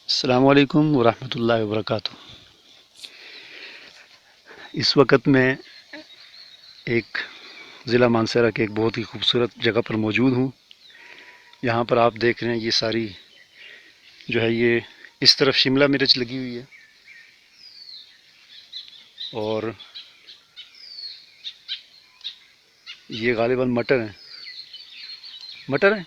अस्सलामु अलैकुम वरहमतुल्लाहि वबरकातुहू। इस वक्त मैं एक ज़िला मानसरा के एक बहुत ही खूबसूरत जगह पर मौजूद हूँ। यहाँ पर आप देख रहे हैं ये सारी जो है ये इस तरफ शिमला मिर्च लगी हुई है और ये गालिबन मटर है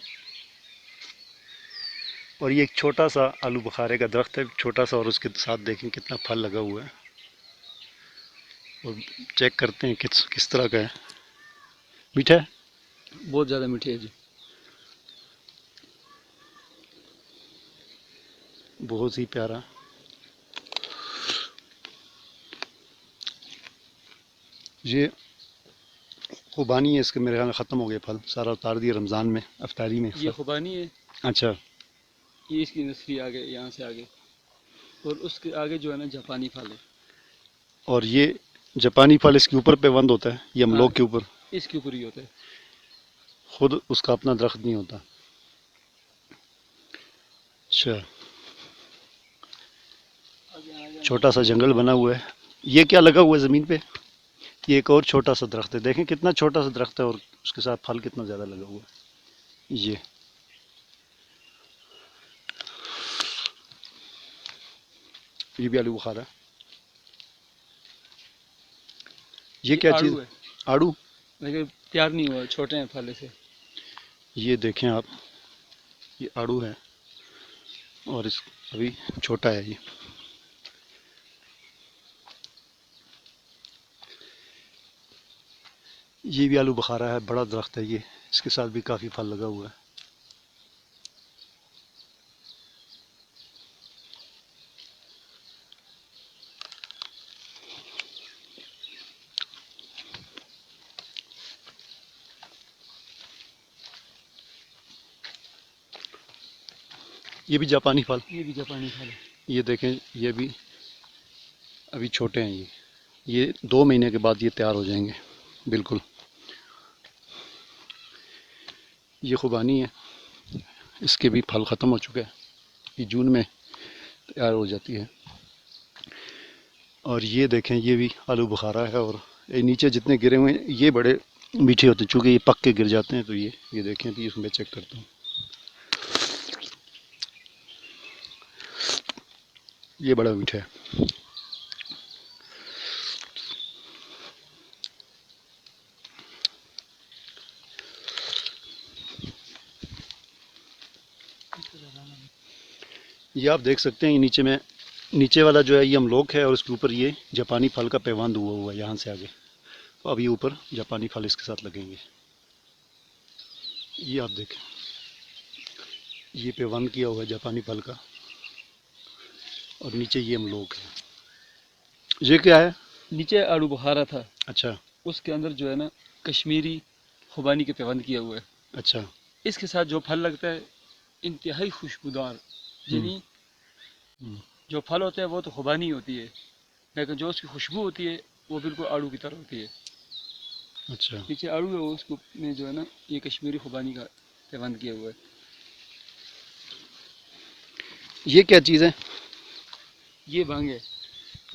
और ये एक छोटा सा आलू बुखारे का दरख्त है, छोटा सा, और उसके साथ देखें कितना फल लगा हुआ है और चेक करते हैं किस तरह का है। मीठा है, बहुत ज़्यादा मीठी है जी। बहुत ही प्यारा। ये खुबानी है, इसके मेरे ख्याल में ख़त्म हो गया फल, सारा उतार दिया रमज़ान में अफ्तारी में ये खुबानी है, अच्छा। ये इसकी नस्ली आगे यहाँ से आगे, और उसके आगे जो है ना जापानी फल है। और ये जापानी फल इसके ऊपर पे बंद होता है, ये हाँ, अमलोक के ऊपर, इसके ऊपर ही होता है। खुद उसका अपना दरख्त नहीं होता। अच्छा, छोटा सा जंगल बना हुआ है। ये क्या लगा हुआ है ज़मीन पे? ये एक और छोटा सा दरख्त है, देखें कितना छोटा सा दरख्त है और उसके साथ फल कितना ज़्यादा लगा हुआ है। ये भी आलू बुखारा है। ये क्या चीज़? आड़ू है, आड़ू। लेकिन तैयार नहीं हुआ, छोटे हैं फल से। ये देखें आप, ये आड़ू है और इस अभी छोटा है ये भी आलू बुखारा है, बड़ा दरख्त है ये, इसके साथ भी काफ़ी फल लगा हुआ है। ये भी जापानी फल, ये भी जापानी फल है। ये देखें, ये भी अभी छोटे हैं। ये 2 महीने के बाद ये तैयार हो जाएंगे बिल्कुल। ये खुबानी है, इसके भी फल ख़त्म हो चुके हैं, ये जून में तैयार हो जाती है। और ये देखें, ये भी आलू बुखारा है और ये नीचे जितने गिरे हुए हैं ये बड़े मीठे होते हैं, चूँकि ये पक के गिर जाते हैं। तो ये देखें, तो इसमें चेक करता हूँ, ये बड़ा मीठा है। ये आप देख सकते हैं, ये नीचे वाला जो है ये अमलोक है और उसके ऊपर ये जापानी फल का पैवांद हुआ है यहाँ से आगे। तो अब ये ऊपर जापानी फल इसके साथ लगेंगे। ये आप देखें, ये पैवांद किया हुआ है जापानी फल का और नीचे ये अमलोक है। ये क्या है? नीचे आड़ू बुखारा था, अच्छा। उसके अंदर जो है ना कश्मीरी खुबानी के पैबंद किया हुआ है। अच्छा। इसके साथ जो फल लगता है इंतहाई खुशबूदार, हम्म। यानी हम्म। जो फल होते हैं वो तो खुबानी होती है, लेकिन जो उसकी खुशबू होती है वो बिल्कुल आड़ू की तरह होती है। अच्छा। नीचे आड़ू है, वो उसको में जो है ना ये कश्मीरी खुबानी का पैबंद किया हुआ है। ये क्या चीज़ है? ये भांग है,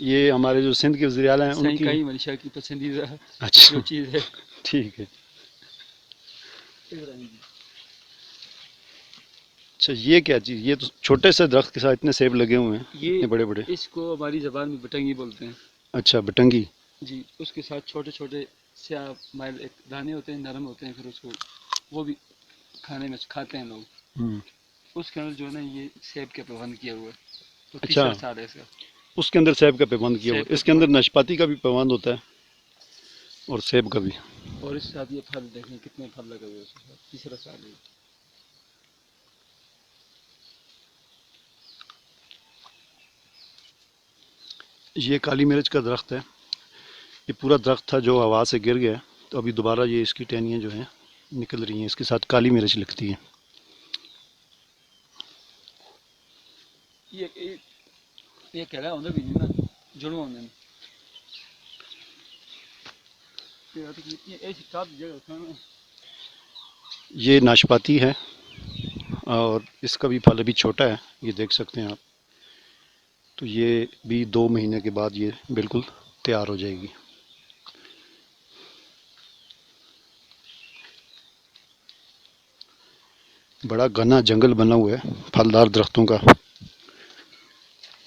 ये हमारे जो सिंध के वज़ीर आला हैं साईं उनकी? काई मनीषा की पसंदीदा जो अच्छा। चीज़ है। ठीक है। अच्छा, ये क्या चीज़? ये तो छोटे से दरख्त के साथ इतने सेब लगे हुए हैं, ये इतने बड़े बड़े। इसको हमारी ज़बान में बटंगी बोलते हैं अच्छा, बटंगी। जी। उसके साथ छोटे छोटे स्याह माइल एक दाने होते हैं, नरम होते हैं, फिर उसको वो भी खाने में खाते हैं लोग। हम्म। उसके अंदर जो है ना ये सेब का प्रबंध किया हुआ है, तो अच्छा, तीसरा साल है इसका। उसके अंदर सेब का पैबंद किया हुआ सेब है, का इसके अंदर प्रबंध, नाशपाती का भी पैबंद होता है और सेब का भी। और इसके साथ ये फल देखें कितने फल लगे हुए हैं उसके साथ, तीसरा साल है। ये काली मिर्च का दरख्त है, ये पूरा दरख्त था जो हवा से गिर गया, तो अभी दोबारा ये इसकी टहनियाँ जो हैं निकल रही हैं, इसके साथ काली मिर्च लगती है। ये कह रहा होंगे भी नहीं ना, जुड़वा होंगे ना। ये ऐसी काफ जगह था ना। ये नाशपाती है और इसका भी फल अभी छोटा है, ये देख सकते हैं आप। तो ये भी 2 महीने के बाद ये बिल्कुल तैयार हो जाएगी। बड़ा घना जंगल बना हुआ है फलदार दरख्तों का,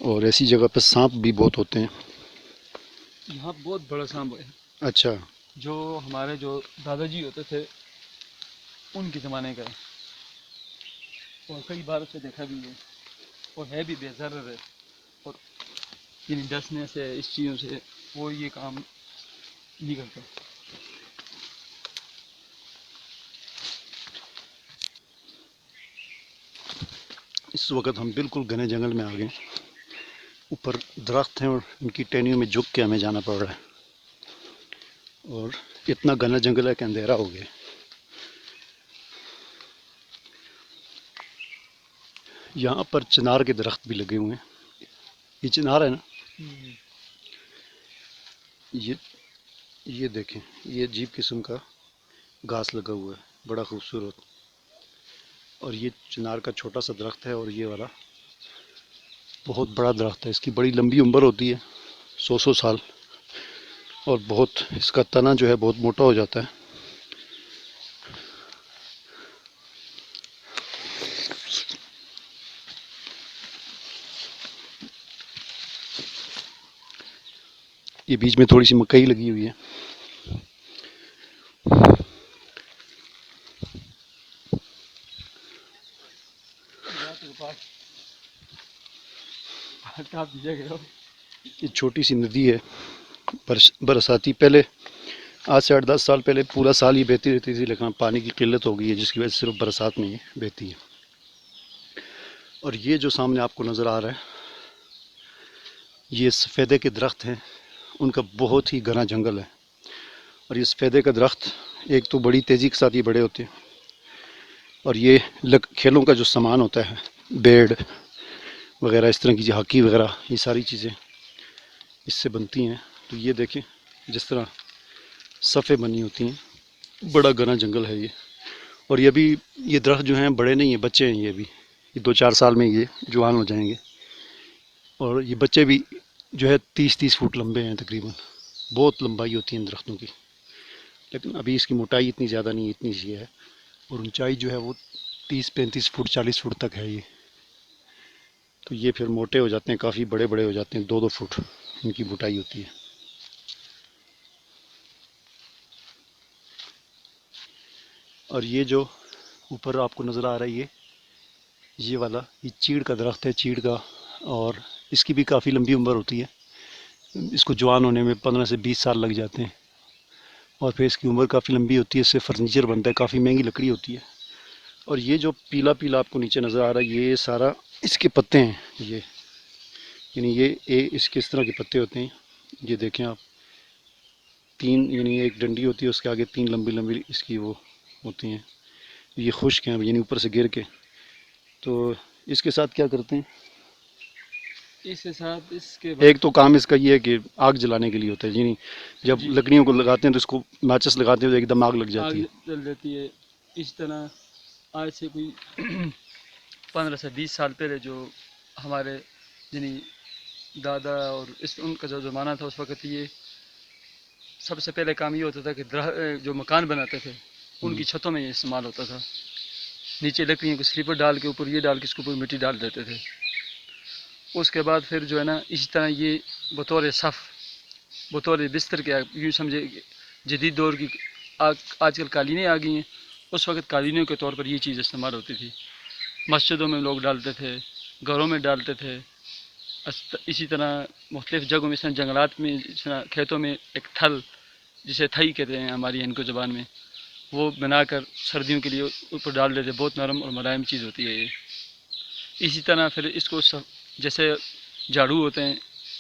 और ऐसी जगह पर सांप भी बहुत होते हैं। यहाँ बहुत बड़ा सांप है, अच्छा। जो हमारे जो दादाजी होते थे उनके ज़माने का है, और कई बार उसे देखा भी है, और है भी बेज़र है, और इन डसने से इस चीज़ों से वो ये काम नहीं करता। इस वक्त हम बिल्कुल घने जंगल में आ गए। ऊपर दरख्त हैं और इनकी टहनियों में झुक के हमें जाना पड़ रहा है, और इतना घना जंगल है कि अंधेरा हो गया। यहाँ पर चिनार के दरख्त भी लगे हुए हैं। ये चिनार है ना? ये देखें, ये अजीब किस्म का घास लगा हुआ है, बड़ा खूबसूरत। और ये चिनार का छोटा सा दरख्त है, और ये वाला बहुत बड़ा दरख्त है। इसकी बड़ी लंबी उम्र होती है, 100 साल, और बहुत इसका तना जो है बहुत मोटा हो जाता है। ये बीच में थोड़ी सी मकई लगी हुई है। ये छोटी सी नदी है, बरसाती। पहले आज से 8-10 साल पहले पूरा साल ही बहती रहती थी, लेकिन पानी की किल्लत हो गई है, जिसकी वजह से सिर्फ बरसात में ही बहती है। और ये जो सामने आपको नज़र आ रहा है, ये सफ़ेदे के दरख्त हैं। उनका बहुत ही घना जंगल है, और ये सफ़ेदे का दरख्त एक तो बड़ी तेज़ी के साथ ये बड़े होते हैं, और ये खेलों का जो सामान होता है, बेड वगैरह, इस तरह की हॉकी वगैरह, ये सारी चीज़ें इससे बनती हैं। तो ये देखें जिस तरह सफ़े बनी होती हैं। बड़ा घना जंगल है ये। और ये भी, ये दरख्त जो हैं बड़े नहीं हैं, बच्चे हैं। ये 2-4 साल में ये जवान हो जाएंगे, और ये बच्चे भी जो है 30-30 फुट लंबे हैं तकरीबन। बहुत लंबाई होती है इन दरख्तों की, लेकिन अभी इसकी मोटाई इतनी ज़्यादा नहीं, इतनी सी है। और ऊंचाई जो है वो 30-35 फुट 40 फुट तक है ये। तो ये फिर मोटे हो जाते हैं, काफ़ी बड़े बड़े हो जाते हैं, 2-2 फुट इनकी मोटाई होती है। और ये जो ऊपर आपको नज़र आ रहा है, ये वाला, ये चीड़ का दरख्त है, चीड़ का। और इसकी भी काफ़ी लंबी उम्र होती है। इसको जवान होने में 15 से 20 साल लग जाते हैं, और फिर इसकी उम्र काफ़ी लंबी होती है। इससे फर्नीचर बनता है, काफ़ी महंगी लकड़ी होती है। और ये जो पीला पीला आपको नीचे नज़र आ रहा है, ये सारा इसके पत्ते हैं। ये यानी ये इसके इस तरह के पत्ते होते हैं। ये देखें आप, 3, यानी एक डंडी होती है, उसके आगे 3 लंबी लंबी इसकी वो होती हैं। ये खुश्क हैं, यानी ऊपर से गिर के। तो इसके साथ क्या करते हैं? इसके साथ इसके एक तो काम इसका ये है कि आग जलाने के लिए होता है, यानी जब लकड़ियों को लगाते हैं तो इसको माचिस लगाते हैं तो एकदम आग लग जाती है, आग जल जाती है। इस तरह आज से कोई 15 से 20 साल पहले जो हमारे यानी दादा और इस उनका जो ज़माना था, उस वक़्त ये सबसे पहले काम ये होता था कि जो मकान बनाते थे उनकी छतों में ये इस्तेमाल होता था। नीचे लकड़ियों को स्लीपर डाल के ऊपर ये डाल के इसके ऊपर मिट्टी डाल देते थे। उसके बाद फिर जो है ना, इसी तरह ये बतौर सफ़, बतौर बिस्तर के, यूँ समझे जदीद दौर की आजकल कालीनें आ गई हैं, उस वक़्त कालीनों के तौर पर ये चीज़ इस्तेमाल होती थी। मस्जिदों में लोग डालते थे, घरों में डालते थे। इसी तरह मुख्तलिफ़ जगहों में, जंगलात में, खेतों में एक थल, जिसे थई कहते हैं हमारी इनको ज़बान में, वो बनाकर सर्दियों के लिए ऊपर डाल देते। बहुत नरम और मुलायम चीज़ होती है ये। इसी तरह फिर इसको जैसे झाड़ू होते हैं,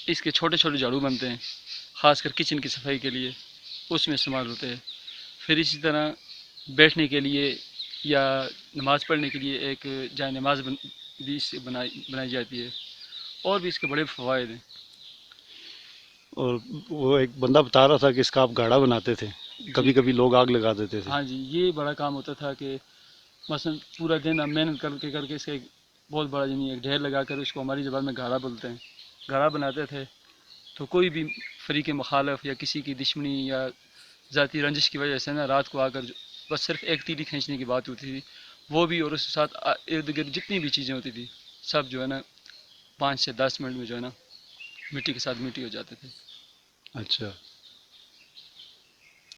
इसके छोटे छोटे झाड़ू बनते हैं, ख़ासकर किचन की सफाई के लिए उसमें इस्तेमाल होते हैं। फिर इसी तरह बैठने के लिए या नमाज़ पढ़ने के लिए एक जाए नमाज भी इससे बनाई जाती है, और भी इसके बड़े फ़वाइद हैं। और वो एक बंदा बता रहा था कि इसका आप गाढ़ा बनाते थे, कभी कभी लोग आग लगा देते थे। हाँ जी, ये बड़ा काम होता था कि मसलन पूरा दिन हम मेहनत करके करके इसका एक बहुत बड़ा यानी एक ढेर लगा कर, उसको हमारी ज़बान में गाढ़ा बोलते हैं, घरा बनाते थे तो कोई भी फरीक मुखालफ या किसी की दुश्मनी या ज़ाती रंजिश की वजह से ना रात को आकर बस सिर्फ एक तीली खींचने की बात होती थी, वो भी, और उसके साथ इर्द गिर्द जितनी भी चीज़ें होती थी सब जो है ना 5 से 10 मिनट में जो है ना मिट्टी के साथ मिट्टी हो जाते थे। अच्छा।